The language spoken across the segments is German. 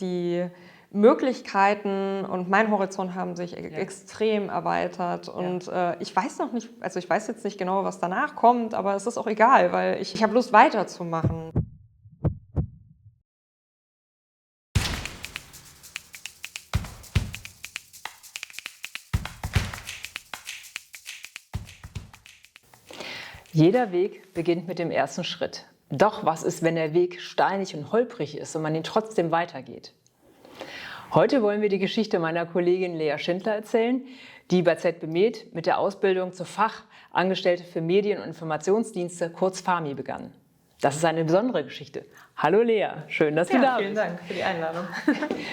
die Möglichkeiten und mein Horizont haben sich extrem erweitert und ich weiß noch nicht, also ich weiß jetzt nicht genau, was danach kommt, aber es ist auch egal, weil ich habe Lust weiterzumachen. Jeder Weg beginnt mit dem ersten Schritt. Doch was ist, wenn der Weg steinig und holprig ist und man ihn trotzdem weitergeht? Heute wollen wir die Geschichte meiner Kollegin Lea Schindler erzählen, die bei ZB Med mit der Ausbildung zur Fachangestellte für Medien- und Informationsdienste, kurz FAMI, begann. Das ist eine besondere Geschichte. Hallo Lea, schön, dass du da bist. Vielen Dank für die Einladung.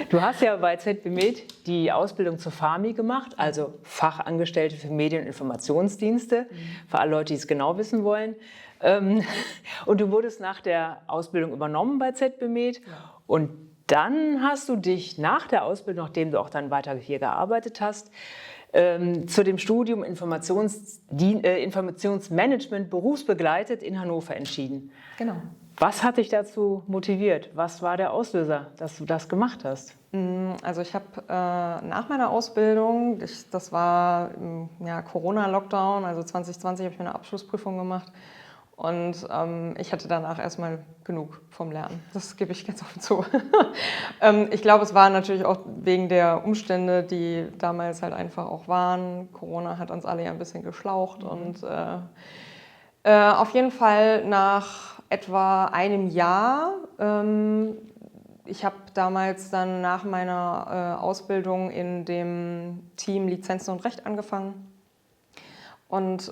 Du hast ja bei ZB Med die Ausbildung zur FAMI gemacht, also Fachangestellte für Medien- und Informationsdienste, für alle Leute, die es genau wissen wollen. Und du wurdest nach der Ausbildung übernommen bei ZB Med. Und dann hast du dich nach der Ausbildung, nachdem du auch dann weiter hier gearbeitet hast, zu dem Studium Informationsmanagement berufsbegleitet in Hannover entschieden. Genau. Was hat dich dazu motiviert? Was war der Auslöser, dass du das gemacht hast? Also ich habe nach meiner Ausbildung, das war im Corona-Lockdown, also 2020 habe ich meine Abschlussprüfung gemacht und ich hatte danach erstmal genug vom Lernen. Das gebe ich ganz offen zu. Ich glaube, es war natürlich auch wegen der Umstände, die damals halt einfach auch waren. Corona hat uns alle ja ein bisschen geschlaucht und auf jeden Fall nach etwa einem Jahr. Ich habe damals dann nach meiner Ausbildung in dem Team Lizenzen und Recht angefangen und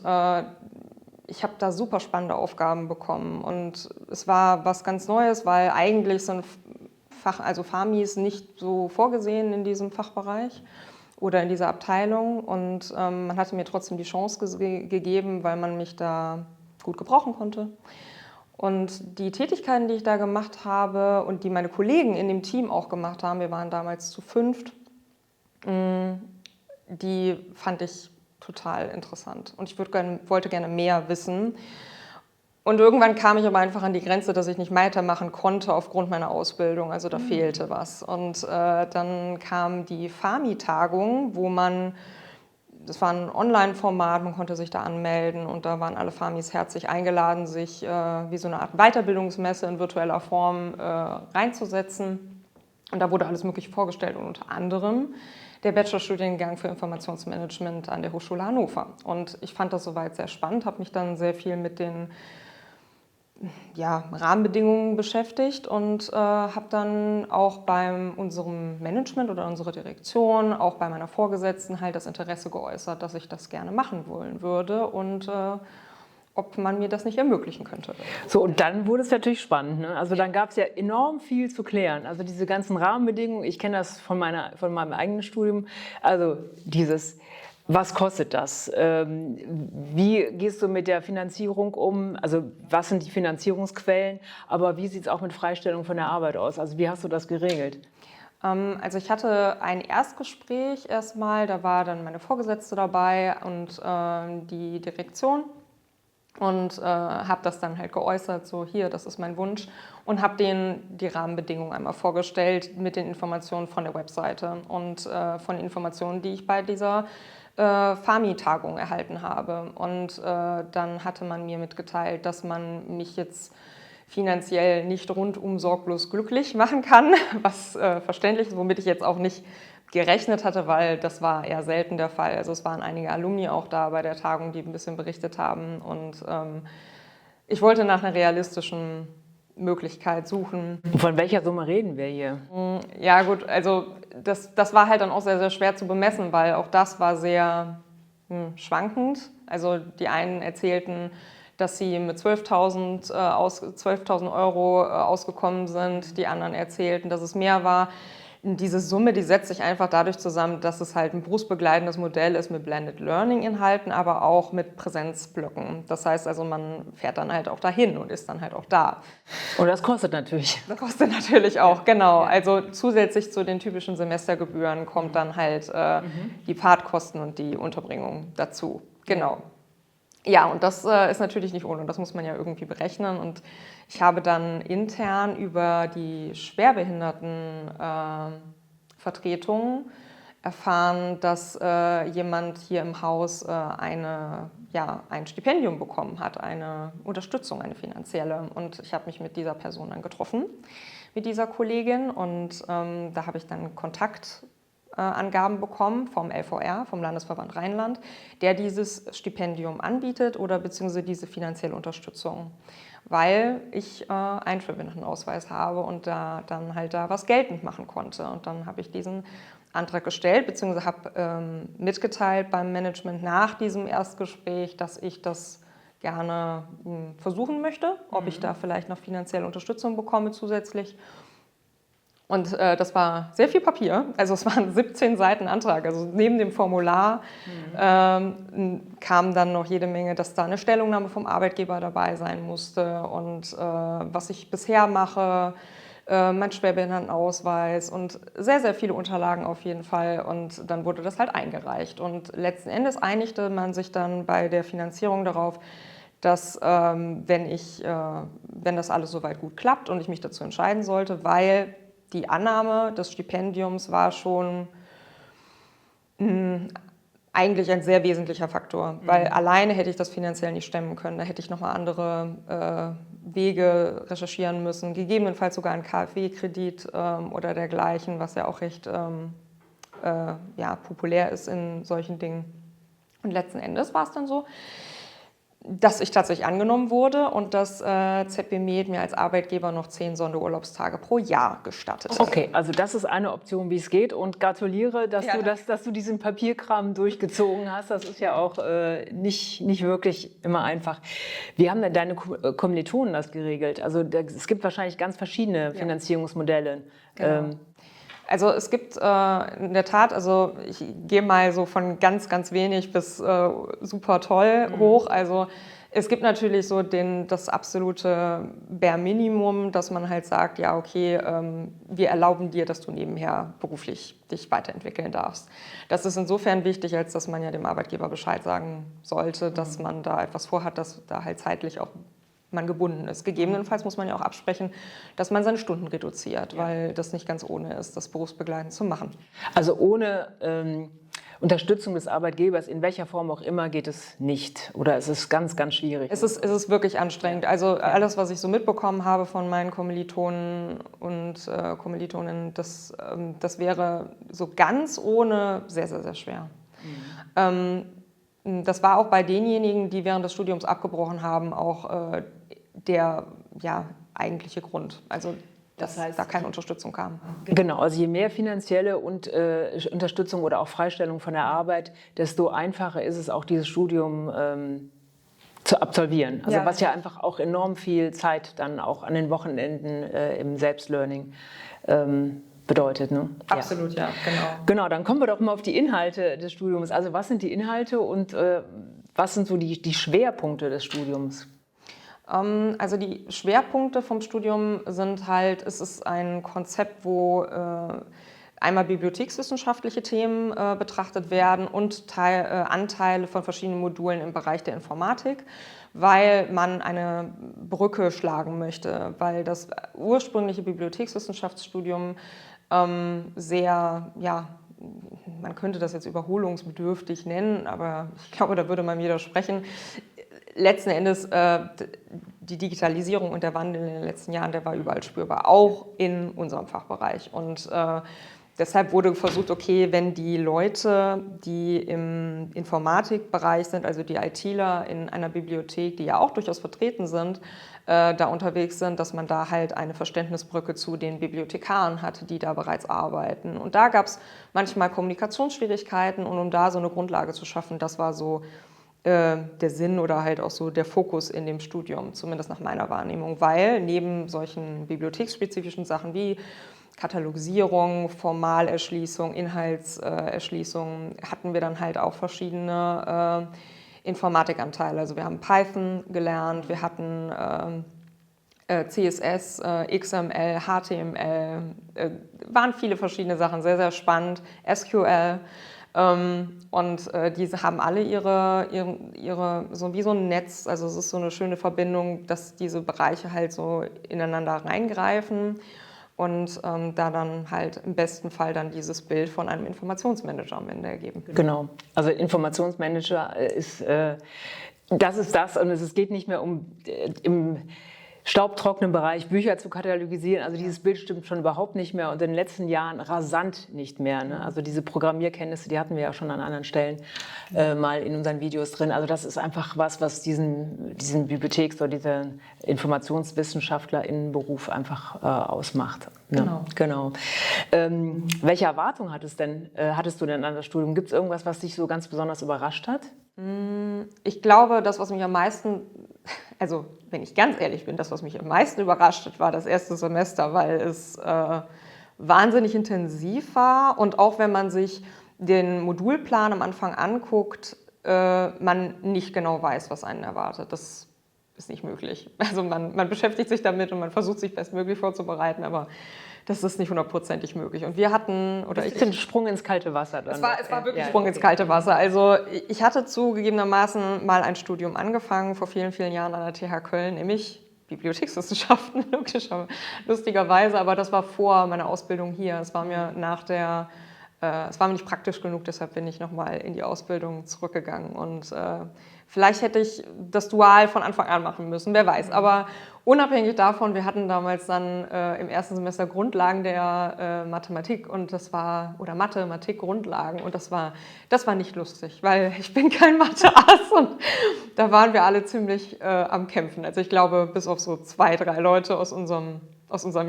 ich habe da super spannende Aufgaben bekommen und es war was ganz Neues, weil eigentlich so ein also FAMI ist nicht so vorgesehen in diesem Fachbereich oder in dieser Abteilung und man hatte mir trotzdem die Chance gegeben, weil man mich da gut gebrauchen konnte. Und die Tätigkeiten, die ich da gemacht habe und die meine Kollegen in dem Team auch gemacht haben, wir waren damals zu 5, die fand ich total interessant. Und ich wollte gerne mehr wissen. Und irgendwann kam ich aber einfach an die Grenze, dass ich nicht weitermachen konnte aufgrund meiner Ausbildung. Also da fehlte was. Und dann kam die FAMI-Tagung, das war ein Online-Format, man konnte sich da anmelden und da waren alle FAMIs herzlich eingeladen, sich wie so eine Art Weiterbildungsmesse in virtueller Form reinzusetzen. Und da wurde alles Mögliche vorgestellt und unter anderem der Bachelorstudiengang für Informationsmanagement an der Hochschule Hannover. Und ich fand das soweit sehr spannend, habe mich dann sehr viel mit den Rahmenbedingungen beschäftigt und habe dann auch bei unserem Management oder unserer Direktion, auch bei meiner Vorgesetzten halt das Interesse geäußert, dass ich das gerne machen wollen würde und ob man mir das nicht ermöglichen könnte. So, und dann wurde es natürlich spannend, ne? Also dann gab es ja enorm viel zu klären. Also diese ganzen Rahmenbedingungen, ich kenne das von meinem eigenen Studium, also was kostet das? Wie gehst du mit der Finanzierung um? Also was sind die Finanzierungsquellen? Aber wie sieht es auch mit Freistellung von der Arbeit aus? Also wie hast du das geregelt? Also ich hatte ein Erstgespräch erstmal, da war dann meine Vorgesetzte dabei und die Direktion und habe das dann halt geäußert, so hier, das ist mein Wunsch und habe denen die Rahmenbedingungen einmal vorgestellt mit den Informationen von der Webseite und von den Informationen, die ich bei dieser FAMI-Tagung erhalten habe. Und dann hatte man mir mitgeteilt, dass man mich jetzt finanziell nicht rundum sorglos glücklich machen kann, was verständlich ist, womit ich jetzt auch nicht gerechnet hatte, weil das war eher selten der Fall. Also es waren einige Alumni auch da bei der Tagung, die ein bisschen berichtet haben und ich wollte nach einer realistischen Möglichkeit suchen. Von welcher Summe reden wir hier? Ja gut, also das war halt dann auch sehr, sehr schwer zu bemessen, weil auch das war sehr schwankend. Also die einen erzählten, dass sie mit 12.000 Euro ausgekommen sind, die anderen erzählten, dass es mehr war. Diese Summe, die setzt sich einfach dadurch zusammen, dass es halt ein berufsbegleitendes Modell ist mit Blended Learning Inhalten, aber auch mit Präsenzblöcken. Das heißt also, man fährt dann halt auch dahin und ist dann halt auch da. Und das kostet natürlich. Das kostet natürlich auch, genau. Also zusätzlich zu den typischen Semestergebühren kommt dann halt die Fahrtkosten und die Unterbringung dazu. Genau. Ja, und das ist natürlich nicht ohne, das muss man ja irgendwie berechnen. Und ich habe dann intern über die Schwerbehindertenvertretung erfahren, dass jemand hier im Haus ein Stipendium bekommen hat, eine Unterstützung, eine finanzielle. Und ich habe mich mit dieser Person dann getroffen, mit dieser Kollegin. Und da habe ich dann Kontaktangaben bekommen vom LVR, vom Landesverband Rheinland, der dieses Stipendium anbietet oder beziehungsweise diese finanzielle Unterstützung, weil ich einen Schwerbehindertenausweis habe und da dann halt da was geltend machen konnte. Und dann habe ich diesen Antrag gestellt, beziehungsweise habe mitgeteilt beim Management nach diesem Erstgespräch, dass ich das gerne versuchen möchte, ob ich da vielleicht noch finanzielle Unterstützung bekomme zusätzlich. Und das war sehr viel Papier, also es waren 17 Seiten Antrag, also neben dem Formular kam dann noch jede Menge, dass da eine Stellungnahme vom Arbeitgeber dabei sein musste und was ich bisher mache, mein Schwerbehindertenausweis und sehr, sehr viele Unterlagen auf jeden Fall. Und dann wurde das halt eingereicht. Und letzten Endes einigte man sich dann bei der Finanzierung darauf, dass wenn das alles soweit gut klappt und ich mich dazu entscheiden sollte, weil die Annahme des Stipendiums war schon eigentlich ein sehr wesentlicher Faktor, weil alleine hätte ich das finanziell nicht stemmen können. Da hätte ich nochmal andere Wege recherchieren müssen, gegebenenfalls sogar einen KfW-Kredit oder dergleichen, was ja auch recht populär ist in solchen Dingen. Und letzten Endes war es dann so, dass ich tatsächlich angenommen wurde und dass ZB Med mir als Arbeitgeber noch 10 Sonderurlaubstage pro Jahr gestattet. Okay, also das ist eine Option, wie es geht, und gratuliere, dass du diesen Papierkram durchgezogen hast. Das ist ja auch nicht wirklich immer einfach. Wie haben denn deine Kommilitonen das geregelt? Also es gibt wahrscheinlich ganz verschiedene Finanzierungsmodelle. Genau. Also es gibt in der Tat, also ich gehe mal so von ganz, ganz wenig bis super toll hoch. Also es gibt natürlich so das absolute Bare Minimum, dass man halt sagt, ja okay, wir erlauben dir, dass du nebenher beruflich dich weiterentwickeln darfst. Das ist insofern wichtig, als dass man ja dem Arbeitgeber Bescheid sagen sollte, dass man da etwas vorhat, dass da halt zeitlich auch man gebunden ist. Gegebenenfalls muss man ja auch absprechen, dass man seine Stunden reduziert, weil das nicht ganz ohne ist, das berufsbegleitend zu machen. Also ohne Unterstützung des Arbeitgebers, in welcher Form auch immer, geht es nicht? Oder es ist ganz, ganz schwierig? Es ist wirklich anstrengend. Also alles, was ich so mitbekommen habe von meinen Kommilitonen und Kommilitoninnen, das wäre so ganz ohne sehr, sehr, sehr schwer. Das war auch bei denjenigen, die während des Studiums abgebrochen haben, auch der eigentliche Grund. Also dass da keine Unterstützung kam. Genau, also je mehr finanzielle Unterstützung oder auch Freistellung von der Arbeit, desto einfacher ist es auch, dieses Studium zu absolvieren. Also was ja einfach auch enorm viel Zeit dann auch an den Wochenenden im Selbstlearning bedeutet. Ne? Absolut, ja, genau. Genau, dann kommen wir doch mal auf die Inhalte des Studiums. Also was sind die Inhalte und was sind so die Schwerpunkte des Studiums? Also die Schwerpunkte vom Studium sind halt, es ist ein Konzept, wo einmal bibliothekswissenschaftliche Themen betrachtet werden und Anteile von verschiedenen Modulen im Bereich der Informatik, weil man eine Brücke schlagen möchte, weil das ursprüngliche Bibliothekswissenschaftsstudium sehr, man könnte das jetzt überholungsbedürftig nennen, aber ich glaube, da würde man widersprechen. Letzten Endes, die Digitalisierung und der Wandel in den letzten Jahren, der war überall spürbar, auch in unserem Fachbereich. Und deshalb wurde versucht, okay, wenn die Leute, die im Informatikbereich sind, also die ITler in einer Bibliothek, die ja auch durchaus vertreten sind, da unterwegs sind, dass man da halt eine Verständnisbrücke zu den Bibliothekaren hatte, die da bereits arbeiten. Und da gab es manchmal Kommunikationsschwierigkeiten, und um da so eine Grundlage zu schaffen, das war so der Sinn oder halt auch so der Fokus in dem Studium, zumindest nach meiner Wahrnehmung, weil neben solchen bibliotheksspezifischen Sachen wie Katalogisierung, Formalerschließung, Inhaltserschließung hatten wir dann halt auch verschiedene Informatikanteile. Also wir haben Python gelernt, wir hatten CSS, XML, HTML, waren viele verschiedene Sachen, sehr, sehr spannend, SQL. Diese haben alle ihre, so wie so ein Netz, also es ist so eine schöne Verbindung, dass diese Bereiche halt so ineinander reingreifen und da dann halt im besten Fall dann dieses Bild von einem Informationsmanager am Ende ergeben. Genau, also Informationsmanager das ist das und es geht nicht mehr um im staubtrockenen Bereich Bücher zu katalogisieren. Also dieses Bild stimmt schon überhaupt nicht mehr und in den letzten Jahren rasant nicht mehr. Ne? Also diese Programmierkenntnisse, die hatten wir ja schon an anderen Stellen mal in unseren Videos drin. Also das ist einfach was diesen Bibliotheks- oder diesen InformationswissenschaftlerInnenberuf einfach ausmacht. Ne? Genau. Welche Erwartungen hattest du denn an das Studium? Gibt es irgendwas, was dich so ganz besonders überrascht hat? Ich glaube, das, was mich am meisten, also wenn ich ganz ehrlich bin, das, was mich am meisten überrascht hat, war das erste Semester, weil es wahnsinnig intensiv war und auch wenn man sich den Modulplan am Anfang anguckt, man nicht genau weiß, was einen erwartet. Das ist nicht möglich. Also man beschäftigt sich damit und man versucht sich bestmöglich vorzubereiten, aber das ist nicht 100%ig möglich. Und wir hatten, oder ich den Sprung ins kalte Wasser dann. Es war wirklich Sprung ins kalte Wasser. Also ich hatte zugegebenermaßen mal ein Studium angefangen, vor vielen, vielen Jahren an der TH Köln, nämlich Bibliothekswissenschaften, lustigerweise, aber das war vor meiner Ausbildung hier. Es war mir es war mir nicht praktisch genug, deshalb bin ich nochmal in die Ausbildung zurückgegangen. Und vielleicht hätte ich das Dual von Anfang an machen müssen, wer weiß. Aber unabhängig davon, wir hatten damals dann im ersten Semester Grundlagen der Mathematik und das war, oder Mathematik-Grundlagen und das war nicht lustig, weil ich bin kein Mathe-Ass und da waren wir alle ziemlich am Kämpfen. Also ich glaube, bis auf so 2, 3 Leute aus unserem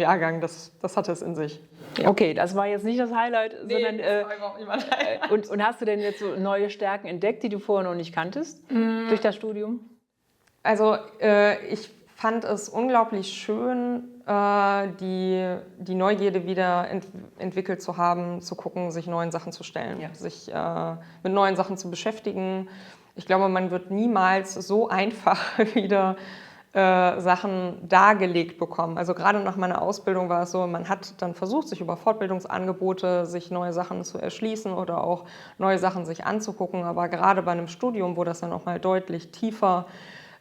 Jahrgang, das hatte es in sich. Ja. Okay, das war jetzt nicht das Highlight, sondern das war überhaupt nicht mein Highlight. Und hast du denn jetzt so neue Stärken entdeckt, die du vorher noch nicht kanntest durch das Studium? Also ich fand es unglaublich schön, die Neugierde wieder entwickelt zu haben, zu gucken, sich neuen Sachen zu stellen, sich mit neuen Sachen zu beschäftigen. Ich glaube, man wird niemals so einfach wieder Sachen dargelegt bekommen. Also gerade nach meiner Ausbildung war es so, man hat dann versucht, sich über Fortbildungsangebote, sich neue Sachen zu erschließen oder auch neue Sachen sich anzugucken. Aber gerade bei einem Studium, wo das dann auch mal deutlich tiefer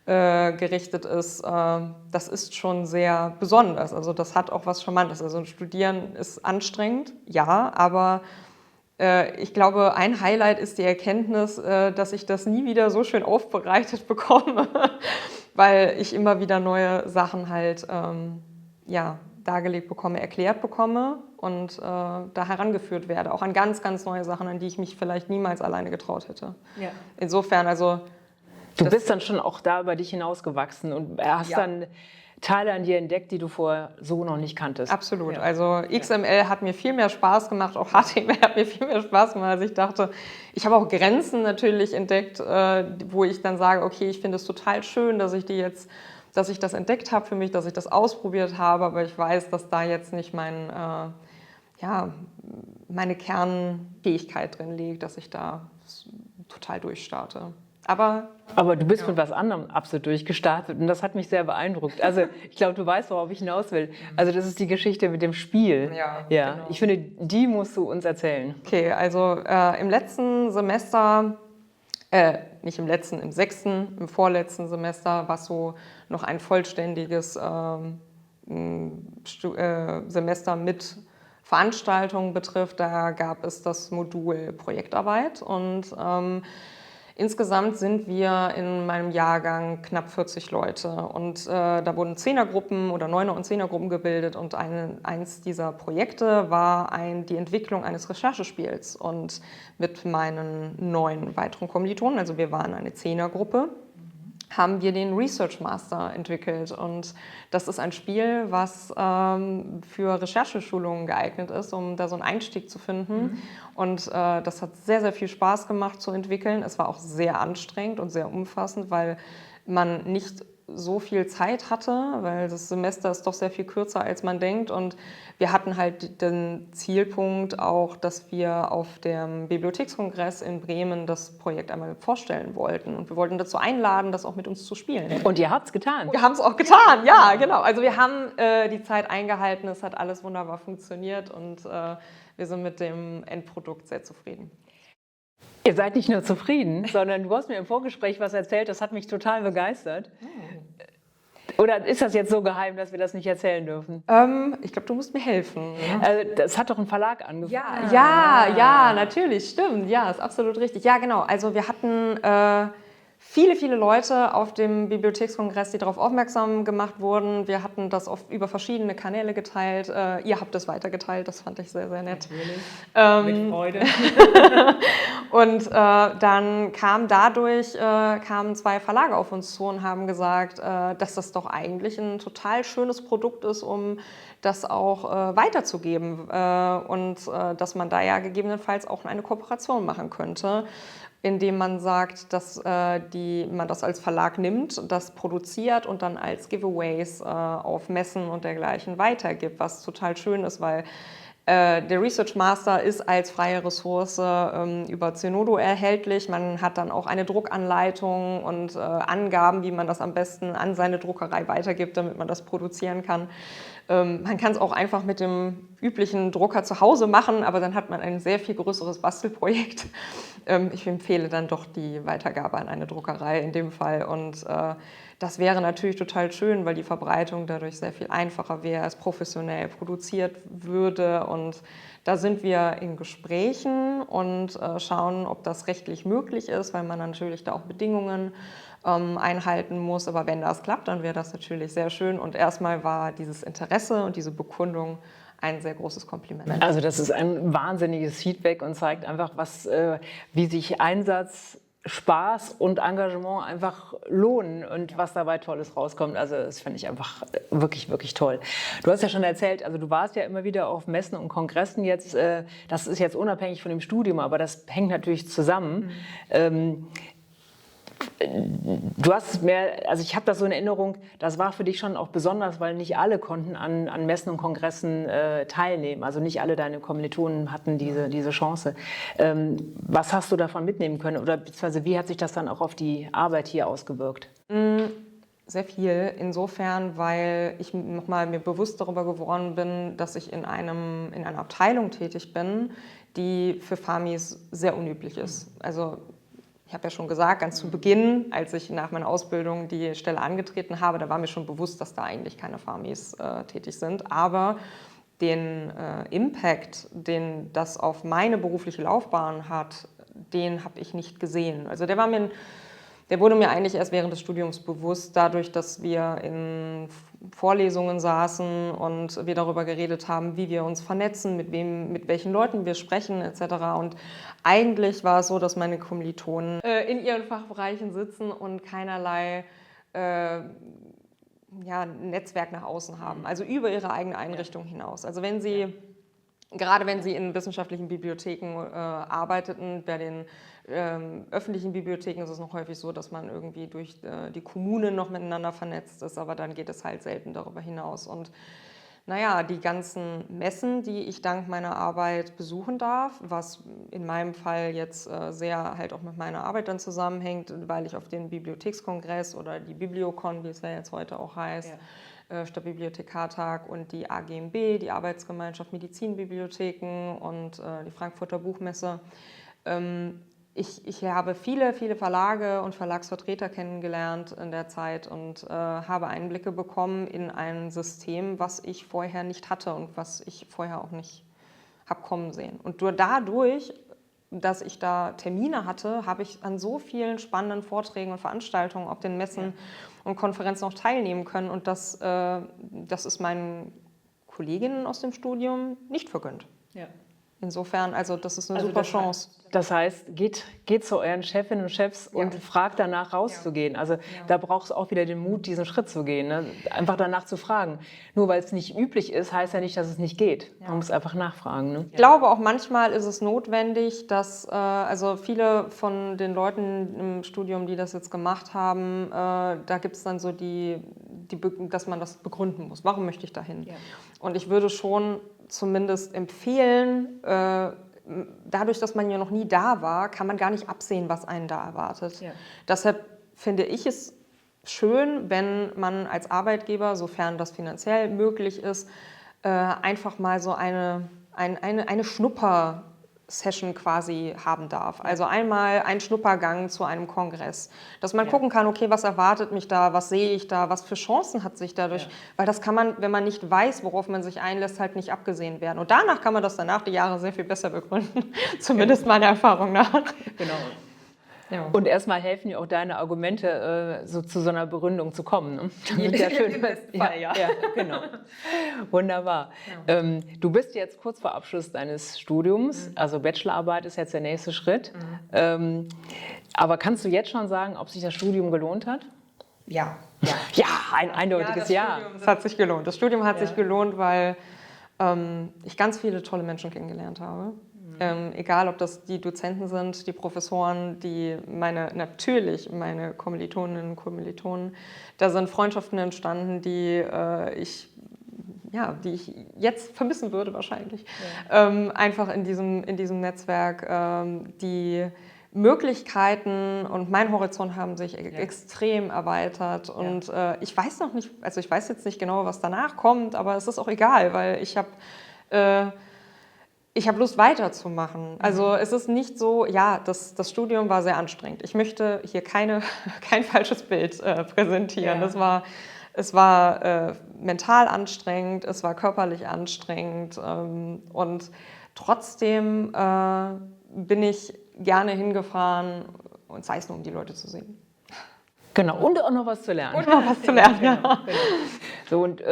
gerichtet ist, das ist schon sehr besonders. Also das hat auch was Charmantes. Also Studieren ist anstrengend, ja, aber ich glaube, ein Highlight ist die Erkenntnis, dass ich das nie wieder so schön aufbereitet bekomme, weil ich immer wieder neue Sachen halt dargelegt bekomme, erklärt bekomme und da herangeführt werde, auch an ganz, ganz neue Sachen, an die ich mich vielleicht niemals alleine getraut hätte. Ja. Insofern, also du bist dann schon auch da über dich hinausgewachsen und hast dann Teile an dir entdeckt, die du vorher so noch nicht kanntest. Absolut. Ja. Also XML hat mir viel mehr Spaß gemacht, auch HTML hat mir viel mehr Spaß gemacht, als ich dachte. Ich habe auch Grenzen natürlich entdeckt, wo ich dann sage, okay, ich finde es total schön, dass ich das entdeckt habe für mich, dass ich das ausprobiert habe, aber ich weiß, dass da jetzt nicht meine Kernfähigkeit drin liegt, dass ich da total durchstarte. Aber du bist mit was anderem absolut durchgestartet und das hat mich sehr beeindruckt. Also ich glaube, du weißt, worauf ich hinaus will. Also das ist die Geschichte mit dem Spiel. Ja. Genau. Ich finde, die musst du uns erzählen. Okay, also im letzten Semester, nicht im letzten, im vorletzten Semester war so noch ein vollständiges Semester mit Veranstaltungen betrifft. Da gab es das Modul Projektarbeit und insgesamt sind wir in meinem Jahrgang knapp 40 Leute und da wurden 10er-Gruppen oder 9er- und 10er-Gruppen gebildet und eins dieser Projekte war die Entwicklung eines Recherchespiels und mit meinen 9 weiteren Kommilitonen, also wir waren eine 10er-Gruppe, haben wir den Research Master entwickelt und das ist ein Spiel, was für Rechercheschulungen geeignet ist, um da so einen Einstieg zu finden und das hat sehr, sehr viel Spaß gemacht zu entwickeln. Es war auch sehr anstrengend und sehr umfassend, weil man nicht so viel Zeit hatte, weil das Semester ist doch sehr viel kürzer, als man denkt und wir hatten halt den Zielpunkt auch, dass wir auf dem Bibliothekskongress in Bremen das Projekt einmal vorstellen wollten und wir wollten dazu einladen, das auch mit uns zu spielen. Und ihr habt es getan. Wir haben es auch getan, ja, genau. Also wir haben die Zeit eingehalten, es hat alles wunderbar funktioniert und wir sind mit dem Endprodukt sehr zufrieden. Ihr seid nicht nur zufrieden, sondern du hast mir im Vorgespräch was erzählt, das hat mich total begeistert. Oder ist das jetzt so geheim, dass wir das nicht erzählen dürfen? Ich glaube, du musst mir helfen. Also, das hat doch ein Verlag angefangen. Ja, natürlich, stimmt. Ja, ist absolut richtig. Ja, genau. Also wir hatten viele Leute auf dem Bibliothekskongress, die darauf aufmerksam gemacht wurden. Wir hatten das über verschiedene Kanäle geteilt. Ihr habt es weitergeteilt, das fand ich sehr, sehr nett. Natürlich, mit Freude. Und dann kamen 2 Verlage auf uns zu und haben gesagt, dass das doch eigentlich ein total schönes Produkt ist, um das auch weiterzugeben und dass man da ja gegebenenfalls auch eine Kooperation machen könnte, indem man sagt, dass man das als Verlag nimmt, das produziert und dann als Giveaways auf Messen und dergleichen weitergibt, was total schön ist, weil der Research Master ist als freie Ressource über Zenodo erhältlich. Man hat dann auch eine Druckanleitung und Angaben, wie man das am besten an seine Druckerei weitergibt, damit man das produzieren kann. Man kann es auch einfach mit dem üblichen Drucker zu Hause machen, aber dann hat man ein sehr viel größeres Bastelprojekt. Ich empfehle dann doch die Weitergabe an eine Druckerei in dem Fall. Und das wäre natürlich total schön, weil die Verbreitung dadurch sehr viel einfacher wäre, es professionell produziert würde. Und da sind wir in Gesprächen und schauen, ob das rechtlich möglich ist, weil man natürlich da auch Bedingungen einhalten muss. Aber wenn das klappt, dann wäre das natürlich sehr schön. Und erstmal war dieses Interesse und diese Bekundung ein sehr großes Kompliment. Also das ist ein wahnsinniges Feedback und zeigt einfach, wie sich Einsatz, Spaß und Engagement einfach lohnen und was dabei Tolles rauskommt. Also das finde ich einfach wirklich, wirklich toll. Du hast ja schon erzählt, also du warst ja immer wieder auf Messen und Kongressen jetzt. Das ist jetzt unabhängig von dem Studium, aber das hängt natürlich zusammen. Du hast mehr, also ich habe das so in Erinnerung, das war für dich schon auch besonders, weil nicht alle konnten an Messen und Kongressen teilnehmen. Also nicht alle deine Kommilitonen hatten diese Chance. Was hast du davon mitnehmen können oder beziehungsweise wie hat sich das dann auch auf die Arbeit hier ausgewirkt? Sehr viel, insofern, weil ich nochmal mir bewusst darüber geworden bin, dass ich in einer Abteilung tätig bin, die für Pharmis sehr unüblich ist. Also ich habe ja schon gesagt, ganz zu Beginn, als ich nach meiner Ausbildung die Stelle angetreten habe, da war mir schon bewusst, dass da eigentlich keine Pharmis tätig sind. Aber den Impact, den das auf meine berufliche Laufbahn hat, den habe ich nicht gesehen. Also der wurde mir eigentlich erst während des Studiums bewusst, dadurch, dass wir in Vorlesungen saßen und wir darüber geredet haben, wie wir uns vernetzen, mit welchen Leuten wir sprechen etc. Und eigentlich war es so, dass meine Kommilitonen in ihren Fachbereichen sitzen und keinerlei Netzwerk nach außen haben, also über ihre eigene Einrichtung hinaus. Also gerade wenn sie in wissenschaftlichen Bibliotheken arbeiteten, bei den öffentlichen Bibliotheken ist es noch häufig so, dass man irgendwie durch die Kommunen noch miteinander vernetzt ist, aber dann geht es halt selten darüber hinaus. Und naja, die ganzen Messen, die ich dank meiner Arbeit besuchen darf, was in meinem Fall jetzt sehr halt auch mit meiner Arbeit dann zusammenhängt, weil ich auf den Bibliothekskongress oder die Bibliocon, wie es ja jetzt heute auch heißt, Stadtbibliothekartag und die AGMB, die Arbeitsgemeinschaft Medizinbibliotheken und die Frankfurter Buchmesse. Ich habe viele Verlage und Verlagsvertreter kennengelernt in der Zeit und habe Einblicke bekommen in ein System, was ich vorher nicht hatte und was ich vorher auch nicht habe kommen sehen. Und dadurch, dass ich da Termine hatte, habe ich an so vielen spannenden Vorträgen und Veranstaltungen auf den Messen und Konferenzen auch teilnehmen können. Und das ist meinen Kolleginnen aus dem Studium nicht vergönnt. Ja. Insofern, also das ist eine super Chance. Das heißt, geht zu euren Chefinnen und Chefs und fragt danach rauszugehen. Also da braucht es auch wieder den Mut, diesen Schritt zu gehen, ne? Einfach danach zu fragen. Nur weil es nicht üblich ist, heißt ja nicht, dass es nicht geht. Man muss einfach nachfragen. Ne? Ich glaube auch manchmal ist es notwendig, dass also viele von den Leuten im Studium, die das jetzt gemacht haben, da gibt es dann so dass man das begründen muss. Warum möchte ich dahin? Ja. Und ich würde schon zumindest empfehlen, dadurch, dass man ja noch nie da war, kann man gar nicht absehen, was einen da erwartet. Ja. Deshalb finde ich es schön, wenn man als Arbeitgeber, sofern das finanziell möglich ist, einfach mal so eine Schnupper Session quasi haben darf. Also einmal ein Schnuppergang zu einem Kongress, dass man gucken kann, okay, was erwartet mich da, was sehe ich da, was für Chancen hat sich dadurch, weil das kann man, wenn man nicht weiß, worauf man sich einlässt, halt nicht abgesehen werden. Und danach kann man das danach die Jahre sehr viel besser begründen, zumindest meiner Erfahrung nach. Genau. Ja. Und erstmal helfen ja auch deine Argumente, so zu so einer Begründung zu kommen. Ne? Ja, schön. Im besten Fall, ja, genau. Wunderbar. Ja. Du bist jetzt kurz vor Abschluss deines Studiums, also Bachelorarbeit ist jetzt der nächste Schritt. Aber kannst du jetzt schon sagen, ob sich das Studium gelohnt hat? Ja. Ja, ein eindeutiges Ja. Das hat sich gelohnt. Das Studium hat sich gelohnt, weil ich ganz viele tolle Menschen kennengelernt habe. Egal, ob das die Dozenten sind, die Professoren, natürlich meine Kommilitoninnen und Kommilitonen. Da sind Freundschaften entstanden, die ich jetzt vermissen würde wahrscheinlich. Ja. Einfach in diesem Netzwerk. Die Möglichkeiten und mein Horizont haben sich extrem erweitert. Und ich weiß noch nicht, also ich weiß jetzt nicht genau, was danach kommt, aber es ist auch egal, weil ich habe Lust weiterzumachen. Also es ist nicht so, das Studium war sehr anstrengend. Ich möchte hier kein falsches Bild präsentieren. Ja. Es war mental anstrengend, es war körperlich anstrengend und trotzdem bin ich gerne hingefahren, und sei es nur, um die Leute zu sehen. Genau, und auch noch was zu lernen. Und noch was zu lernen, ja. So, und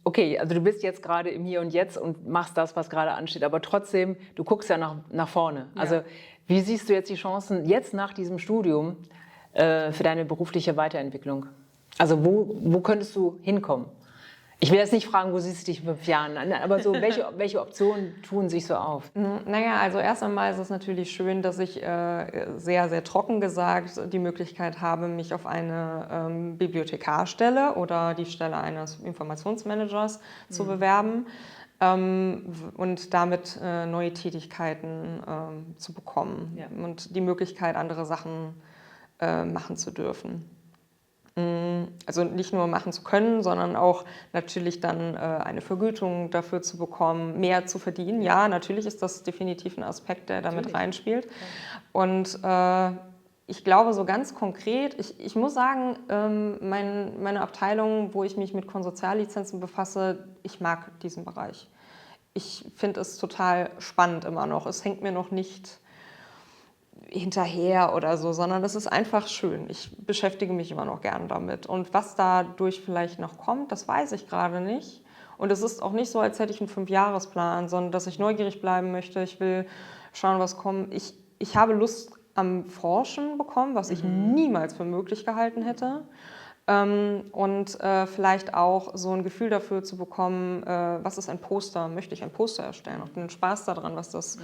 okay, also du bist jetzt gerade im Hier und Jetzt und machst das, was gerade ansteht, aber trotzdem, du guckst ja nach vorne. Ja. Also wie siehst du jetzt die Chancen jetzt nach diesem Studium für deine berufliche Weiterentwicklung? Also wo könntest du hinkommen? Ich will jetzt nicht fragen, wo siehst du dich in 5 Jahren an, aber so, welche Optionen tun sich so auf? Naja, also erst einmal ist es natürlich schön, dass ich sehr, sehr trocken gesagt die Möglichkeit habe, mich auf eine Bibliothekarstelle oder die Stelle eines Informationsmanagers zu bewerben und damit neue Tätigkeiten zu bekommen und die Möglichkeit, andere Sachen machen zu dürfen. Also nicht nur machen zu können, sondern auch natürlich dann eine Vergütung dafür zu bekommen, mehr zu verdienen. Ja, natürlich ist das definitiv ein Aspekt, der damit reinspielt. Ja. Und ich glaube so ganz konkret, ich muss sagen, meine Abteilung, wo ich mich mit Konsortiallizenzen befasse, ich mag diesen Bereich. Ich finde es total spannend immer noch. Es hängt mir noch nicht hinterher oder so, sondern es ist einfach schön. Ich beschäftige mich immer noch gern damit. Und was dadurch vielleicht noch kommt, das weiß ich gerade nicht. Und es ist auch nicht so, als hätte ich einen 5-Jahresplan, sondern dass ich neugierig bleiben möchte. Ich will schauen, was kommt. Ich habe Lust am Forschen bekommen, was ich niemals für möglich gehalten hätte. Und vielleicht auch so ein Gefühl dafür zu bekommen, was ist ein Poster, möchte ich ein Poster erstellen, auch den Spaß daran, was das,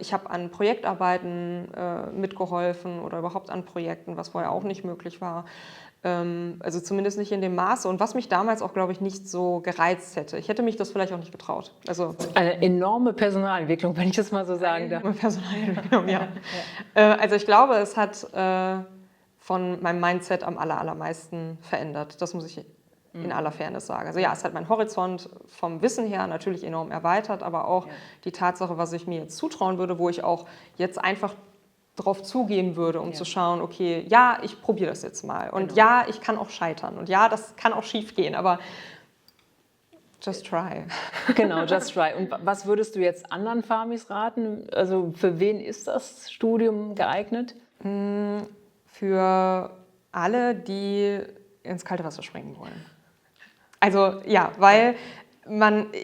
ich habe an Projektarbeiten mitgeholfen oder überhaupt an Projekten, was vorher auch nicht möglich war, also zumindest nicht in dem Maße und was mich damals auch, glaube ich, nicht so gereizt hätte. Ich hätte mich das vielleicht auch nicht getraut. Also eine enorme Personalentwicklung, wenn ich das mal so sagen darf. Personalentwicklung, ja. Also ich glaube, es hat von meinem Mindset am allermeisten verändert. Das muss ich in aller Fairness sagen. Also ja, es hat meinen Horizont vom Wissen her natürlich enorm erweitert, aber auch die Tatsache, was ich mir jetzt zutrauen würde, wo ich auch jetzt einfach drauf zugehen würde, um zu schauen, okay, ja, ich probiere das jetzt mal. Und ja, ich kann auch scheitern. Und ja, das kann auch schief gehen, aber just try. Genau, just try. Und was würdest du jetzt anderen Farmis raten? Also für wen ist das Studium geeignet? Für alle, die ins kalte Wasser springen wollen. Also ja, weil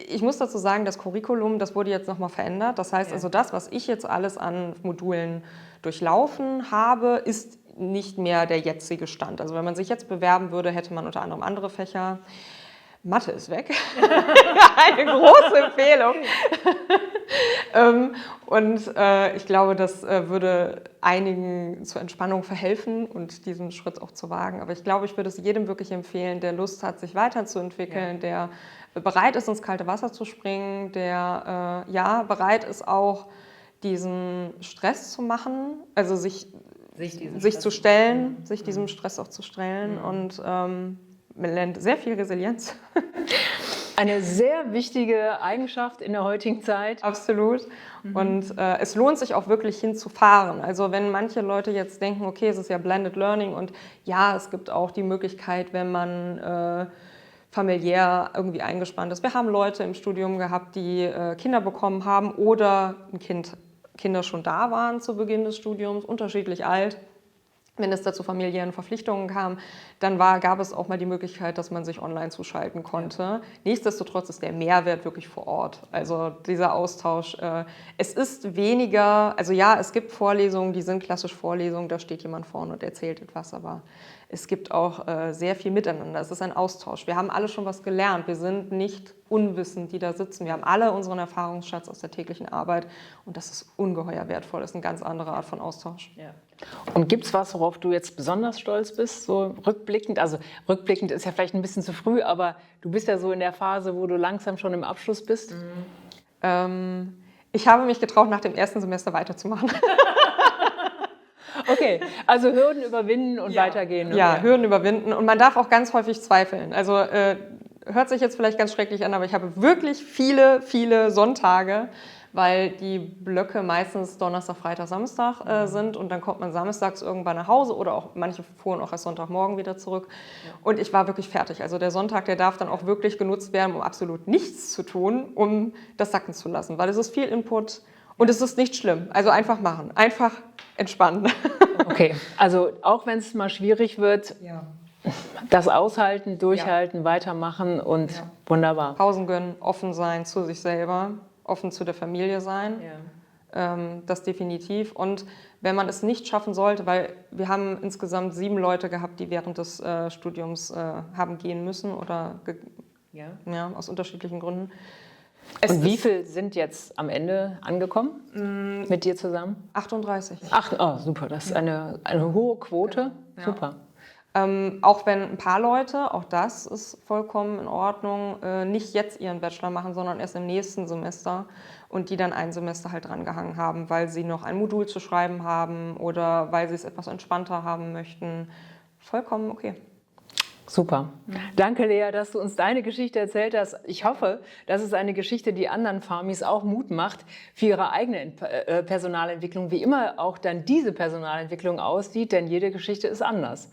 ich muss dazu sagen, das Curriculum, das wurde jetzt nochmal verändert. Das heißt also, das, was ich jetzt alles an Modulen durchlaufen habe, ist nicht mehr der jetzige Stand. Also wenn man sich jetzt bewerben würde, hätte man unter anderem andere Fächer. Mathe ist weg. Eine große Empfehlung. Und ich glaube, das würde einigen zur Entspannung verhelfen und diesen Schritt auch zu wagen. Aber ich glaube, ich würde es jedem wirklich empfehlen, der Lust hat, sich weiterzuentwickeln, der bereit ist, ins kalte Wasser zu springen, der bereit ist, auch diesen Stress zu machen, also sich zu stellen, sich diesem Stress auch zu stellen und man lernt sehr viel Resilienz. Eine sehr wichtige Eigenschaft in der heutigen Zeit. Absolut. Und es lohnt sich auch wirklich hinzufahren. Also wenn manche Leute jetzt denken, okay, es ist ja Blended Learning und ja, es gibt auch die Möglichkeit, wenn man familiär irgendwie eingespannt ist. Wir haben Leute im Studium gehabt, die Kinder bekommen haben oder Kinder schon da waren zu Beginn des Studiums, unterschiedlich alt. Wenn es da zu familiären Verpflichtungen kam, dann gab es auch mal die Möglichkeit, dass man sich online zuschalten konnte. Ja. Nichtsdestotrotz ist der Mehrwert wirklich vor Ort. Also dieser Austausch. Es ist weniger, also ja, es gibt Vorlesungen, die sind klassisch Vorlesungen, da steht jemand vorne und erzählt etwas, aber es gibt auch sehr viel Miteinander. Es ist ein Austausch. Wir haben alle schon was gelernt. Wir sind nicht unwissend, die da sitzen. Wir haben alle unseren Erfahrungsschatz aus der täglichen Arbeit und das ist ungeheuer wertvoll. Das ist eine ganz andere Art von Austausch. Ja. Und gibt es was, worauf du jetzt besonders stolz bist, so rückblickend? Also rückblickend ist ja vielleicht ein bisschen zu früh, aber du bist ja so in der Phase, wo du langsam schon im Abschluss bist. Ich habe mich getraut, nach dem ersten Semester weiterzumachen. Okay, also Hürden überwinden und weitergehen. Okay. Ja, Hürden überwinden und man darf auch ganz häufig zweifeln. Also hört sich jetzt vielleicht ganz schrecklich an, aber ich habe wirklich viele, viele Sonntage, weil die Blöcke meistens Donnerstag, Freitag, Samstag sind und dann kommt man samstags irgendwann nach Hause oder auch manche fuhren auch erst Sonntagmorgen wieder zurück. Ja. Und ich war wirklich fertig. Also der Sonntag, der darf dann auch wirklich genutzt werden, um absolut nichts zu tun, um das sacken zu lassen, weil es ist viel Input und es ist nicht schlimm. Also einfach machen, einfach entspannen. Okay, also auch wenn es mal schwierig wird, das aushalten, durchhalten, weitermachen und wunderbar. Pausen gönnen, offen sein zu sich selber. Offen zu der Familie sein, das definitiv. Und wenn man es nicht schaffen sollte, weil wir haben insgesamt 7 Leute gehabt, die während des Studiums haben gehen müssen oder aus unterschiedlichen Gründen. Und wie viele sind jetzt am Ende angekommen mit dir zusammen? 38. Oh, super, das ist eine hohe Quote, super. Auch wenn ein paar Leute, auch das ist vollkommen in Ordnung, nicht jetzt ihren Bachelor machen, sondern erst im nächsten Semester und die dann ein Semester halt drangehangen haben, weil sie noch ein Modul zu schreiben haben oder weil sie es etwas entspannter haben möchten. Vollkommen okay. Super. Danke, Lea, dass du uns deine Geschichte erzählt hast. Ich hoffe, das ist eine Geschichte, die anderen Farmis auch Mut macht für ihre eigene Personalentwicklung, wie immer auch dann diese Personalentwicklung aussieht, denn jede Geschichte ist anders.